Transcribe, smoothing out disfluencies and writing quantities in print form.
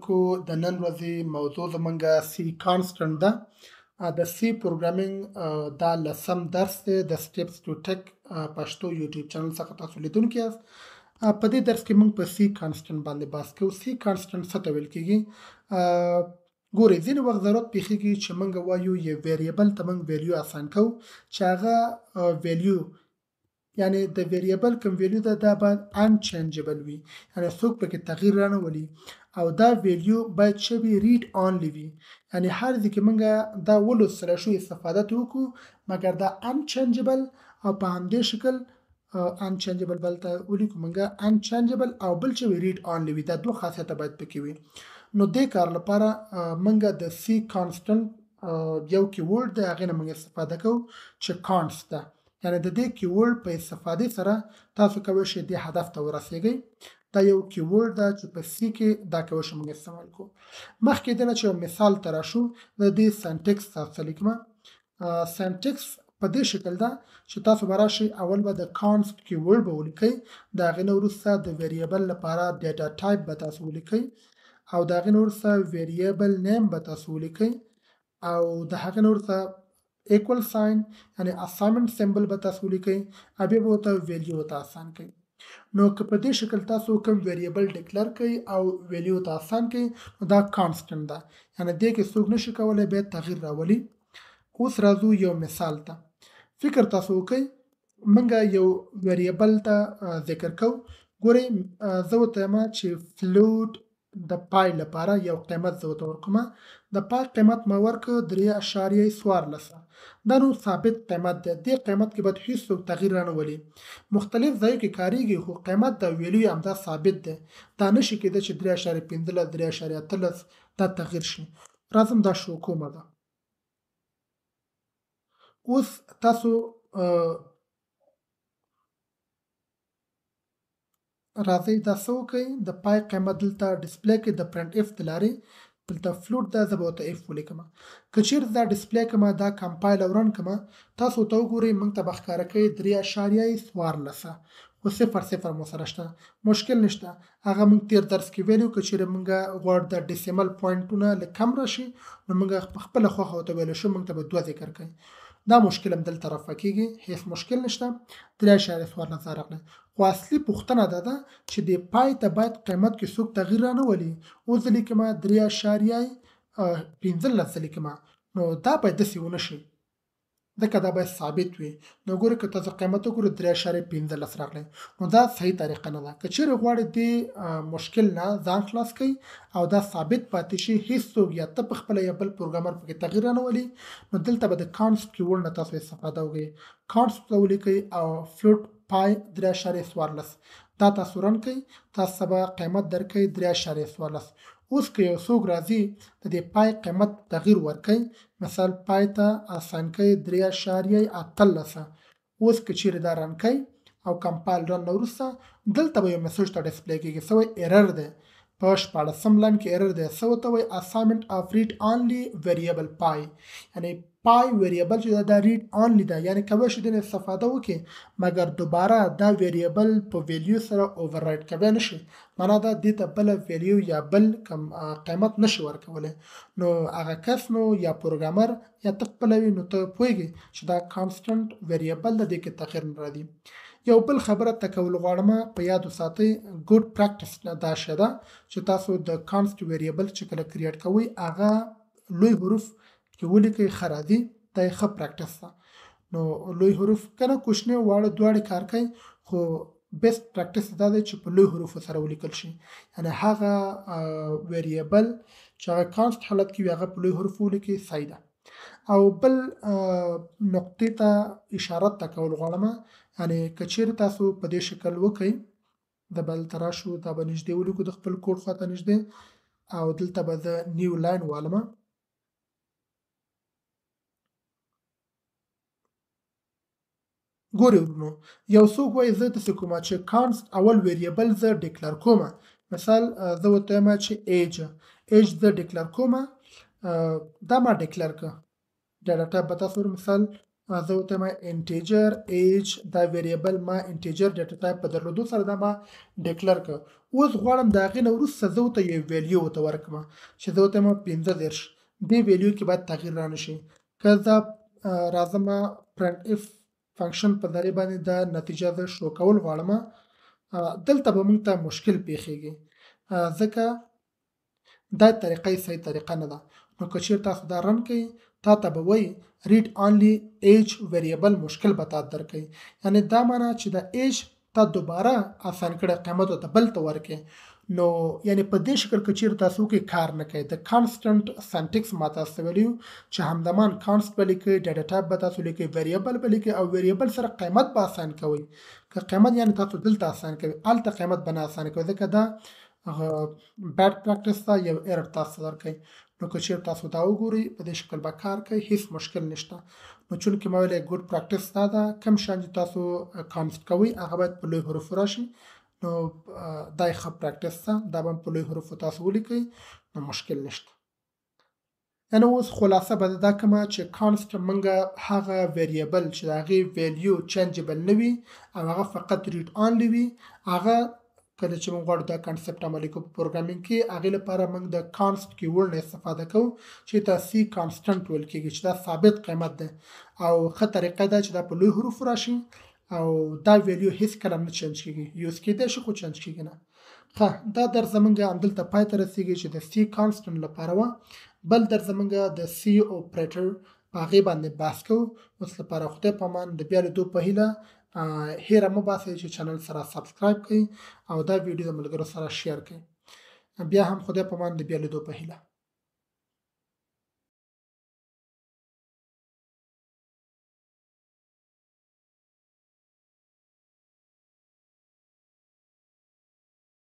خلکو د نن ورځې موضوع زمونږه سی کانسټنټ ده. د سی پروګرامینګ دا 10م درس دی د سټیپس ټو ټیک پښتو یوټیوب چینل څخه تاسو لیدونکي یاست. په دې درس کې موږ په سی کانسټنټ باندې بحث کوو. سی کانسټنټ څه ته ویل کېږي؟ ګورئ ځینې وخت ضرورت پیښیږي چې موږ وایو یو ویریبل ته موږ ویلیو اساین کوو چې هغه ویلیو یعنی د ویریبل کوم ویلیو ده دا باید انچینجبل وي، یعنی څوک پکې تغییر رانه ولي، او دا ویلیو باید چې وي ریډ آنلی وي، یعنی هر ځای کې موږ دا ولوستلی شو استفاده ترې وکړو مګر دا انچینجبل او په همدې شکل انچینجبل بل ته ولیکو موږ انچینجبل او بل چې وي ریډ آنلی وي. دا دوه خاصیته باید پکې وي. نو دې کار لپاره موږ د سی کانسټنټ یو کیورډ دی هغې نه موږ استفاده کوو چې کانسټ ده، یعنی د دې کیورډ په استفادې سره تاسو کولی شئ دې هدف ته ورسیږئ. دا یو کیورډ ده چې په سی کې دا کولی شو موږ استعمال کوو. مخکې دې نه چې یو مثال ته راشو د دې سینټکس تاسو لیکمه. سینټکس په دې شکل ده چې تاسو به راشئ اول به د کانسټ کیورډ به ولیکئ، د هغې نه وروسته د ویریبل لپاره ډیټا ټایپ به تاسو ولیکئ او د هغې نه وروسته ویریبل نیم به تاسو ولیکئ او د هغې نه وروسته ایکول ساین یعنی اساینمنت سمبل به تاسو ولیکئ او بیا به ورته ویلیو ورته اسان کړئ. نو که په دې شکل تاسو کوم ویریبل ډیکلر کړئ او ویلیو ته اسان کړئ نو دا کانسټنټ ده، یعنی دې کې څوک نشي کولی بیا تغییر راولي. اوس راځو یو مثال ته. فکر تاسو وکړئ موږ یو ویریبل ته ذکر کوو. ګورئ زه ورته یم چې فلوټ د پای لپاره یو قیمت زه ورته ورکوم. د پای قیمت ما ورکړ 3.14. دا نو ثابت قیمت دی، دې قیمت کې باید هیڅوک تغییر رانه ولي. مختلف ځایو کې کاریږي خو قیمت د ویلیو همدا ثابت دی. دا نشي کېدی چې 3.15 3.13 دا تغییر شي. راځم دا شو کومه ده. اوس تاسو راځئ دا څه وکئ د پای قیمت دلته ډسپلی کړئ د پرنټ اف د لارې دلته فلوټ ده زه به ورته اف ولیکم. که چیرته دا ډسپلی کړمه دا کمپایل او رن کړمه تاسو ورته وګورئ موږ ته به ښکاره کوي 3.14 خو 0 مو سره شته، مشکل نشته. هغه موږ تیر درس کې ویلو که چیرې موږ غواړو د ډیسیمل پوینټونه لږ کم راشي نو موږ په خپله خوښه ورته ویلی شو موږ ته به 2 ذکر کوي. دا مشکل هم دلته رفع کېږي، هیڅ مشکل نشته. 3.14 راغلی خو اصلي پوښتنه دا ده چې د پای ته باید قیمت کې څوک تغییر رانه ولي. اوس زه لیکمه 3.15 زه لیکمه نو دا باید داسې ونه شي ځکه دا باید ثابت وي. نو ګورئ که تاسو قیمت وګورئ 3.15 راغلی نو دا صحیح طریقه نه ده. که چیرې غواړئ دې مشکل نه ځان خلاص کړئ او دا ثابت پاتې شي هیڅوک یا ته په خپله یا بل پروګرامر پکې تغییر رانه ولي نو دلته به د کانسټ کیورډ نه تاسو استفاده وکړئ. کانسټ ته ولیکئ او فلوټ پای 3.14 دا تاسو رن کړئ تاسو به قیمت درکړئ 3.14. اوس که یو څوک راځي د دې پای قیمت تغییر ورکړئ مثال پای ته اساین کړئ 3.13. اوس که چیرې دا رن کړئ او کمپایل رن نه وروسته دلته به یو میسج ته ډسپلی کېږي څه وایي ایرر دی. په 14 لاین کې ایرر دی. څه ورته وایي اساینمنت اف ریډ آنلی ویریبل پای، یعنی پای ویریبل چې دا ریډ آنلی ده، یعنی کولی شي دې استفاده وکړي مګر دوباره دا ویریبل په ویلیو سره اوور رایټ کولی نشي. معنا دا دې ته بله ویلیو یا بل کم قیمت نشي ورکولی. نو هغه کس نو یا پروګرامر یا ته خپله وي نو ته پوهېږي چې دا کانسټنټ ویریبل ده دې کې تغییر نه راځي. یو بل خبره تکول غواړم په یاد وساتئ ګډ پریکټس دا شی ده چې تاسو د کانسټ ویریبل چې کله کریټ کوئ هغه لوی حروف کې ولیکئ ښه راځي دا یې ښه پریکټس ده. نو لوی حروف کنه کوچني واړه دواړې کار کوي خو بیسټ پریکټس دا دی چې په لوی حروفو سره ولیکل شي، یعنی هغه ویریبل چې هغه کانسټ حالت کې وي هغه په لوی حروفو ولیکئ صحیح ده. او بل نقطې ته اشاره تکول غواړم، یعنی که چیرې تاسو په دې شکل وکئ د بل ته راشو دا به نږدې ولیکو د خپل کوډ خواته نږدې او دلته به زه نیو لاین والمه. ګورئ ورونو یو څوک وایي زه داسې کومه چې کانسټ اول ویریبل زه ډیکلر کومه مثال زه ورته یم چې ایج زه ډیکلر کومه دا ما ډیکلر که ډیټا ټایپ به تاسو مثال زه ورته ما انټیجر ایج دا ویریبل ما انټیجر ډیټا ټایپ په درلودو سره دا ما ډیکلر کړ. اوس غواړم د هغې نه وروسته زه ورته یو ویلیو ورته ورکړم چې زه ورته ما 15 دې ویلیو کې باید تغییر رانه شي. که زه راځم پرنټ اف فنکشن په ذریعه باندې دا نتیجه زه شو کول غواړم، دلته به موږ ته مشکل پیښیږي ځکه دا طریقه یې صحیح طریقه نه ده. نو که چیرې تاسو دا رن کوئ تا ته به وایي read only age variable مشکل به تا درکوي، یعنی دا معنی چې د ایج تا دوباره اسان کړه قیمت ته بل ته ورکې. نو یعنی په دې شکل که چیرې تاسو کې کار نه کوي د کانسټنټ سنټکس ما تاسو ویلیو چې همدمان کانسټ به لیکئ، ډیټا ټایپ به تاسو لیکئ، ویریبل به لیکئ او ویریبل سره قیمت به اسان کوئ. که قیمت یعنی تاسو دلته اسان کوي الته قیمت به نه اسان کوي ځکه دا بیډ پریکټس ته یو ایرر تاسو درکوي. نو که چیرې تاسو دا وګورئ په دې شکل به کار کوي هیڅ مشکل نشته. نو چونکې ما ویلی ګډ پریکټس دا ده کوم شیان چې تاسو کانسټ کوئ هغه باید په لوی حروفو راشي. نو دا یې ښه پریکټس ده، دا به په لوی حروفو تاسو ولیکئ نو مشکل نشته. یعنی اوس خلاصه به دا کومه چې کانسټ منګه هغه ویریبل چې د هغې ویلیو چینجبل نه وي او هغه فقط ریډ آنلی وي، هغه کله چې موږ غواړو دا کنسپټ عملي کوو په پروګرامینګ کې هغې لپاره موږ د کانسټ کیورډ نه استفاده کوو چې ته سی کانسټنټ ویل کېږي چې دا ثابت قیمت ده او ښه طریقه ده چې دا په لوی حروفو راشي او دا ویلیو هیڅ کله نه چینج کېږي، یوز کېدای شي خو چینج کېږي نه. ښه دا درس زمونږ همدلته پای ته رسیږي چې د سی کانسټنټ لپاره وه. بل درس زمونږ د سی اپریټر په هغې باندې بحث کوو. اوس لپاره خدای په امان، د بیا لیدو په هیله هیره مه باسئ چې چینل سره سبسکرایب کړئ او دا ویډیو د ملګرو سره شیر کړئ. بیا هم خدای په امان، د بیا لیدو په هیله.